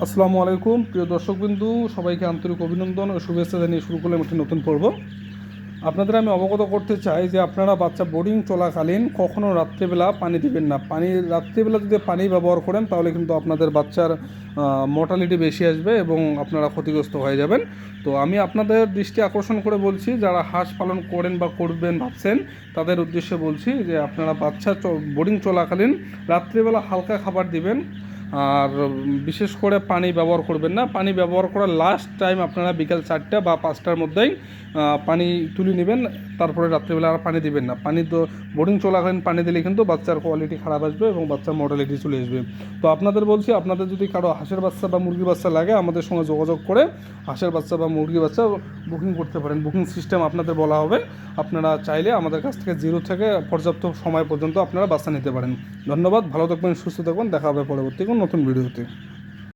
আসসালামু আলাইকুম প্রিয় দর্শকবিন্দু, সবাইকে আন্তরিক অভিনন্দন ও শুভেচ্ছা জানিয়ে শুরু করলাম একটি নতুন পর্ব। আপনাদের আমি অবগত করতে চাই যে আপনারা বাচ্চা বোর্ডিং চলাকালীন কখনও রাত্রেবেলা পানি দিবেন না। রাত্রেবেলা যদি পানি ব্যবহার করেন তাহলে কিন্তু আপনাদের বাচ্চার মর্টালিটি বেশি আসবে এবং আপনারা ক্ষতিগ্রস্ত হয়ে যাবেন। তো আমি আপনাদের দৃষ্টি আকর্ষণ করে বলছি, যারা হাঁস পালন করেন বা করবেন ভাবছেন তাদের উদ্দেশ্যে বলছি যে আপনারা বাচ্চা বোর্ডিং চলাকালীন রাত্রিবেলা হালকা খাবার দিবেন। আর বিশেষ করে পানি ব্যবহার করবেন না। পানি ব্যবহার করার লাস্ট টাইম আপনারা বিকাল 4টা বা 5টার মধ্যেই পানি তুলে নেবেন, তারপরে রাত্রিবেলা আর পানি দিবেন না। পানি তো বোর্ডিং চলাকালীন পানি দিলে কিন্তু বাচ্চার কোয়ালিটি খারাপ আসবে এবং বাচ্চার মর্টালিটি চলে আসবে। তো আপনাদের বলছি, আপনাদের যদি কারো হাঁসের বাচ্চা বা মুরগির বাচ্চা লাগে আমাদের সঙ্গে যোগাযোগ করে হাঁসের বাচ্চা বা মুরগির বাচ্চা বুকিং করতে পারেন। বুকিং সিস্টেম আপনাদের বলা হবে, আপনারা চাইলে আমাদের কাছ থেকে 0 থেকে পর্যাপ্ত সময় পর্যন্ত আপনারা বাচ্চা নিতে পারেন। ধন্যবাদ, ভালো থাকবেন, সুস্থ থাকবেন, দেখা হবে পরবর্তী কোনো নতুন ভিডিওতে।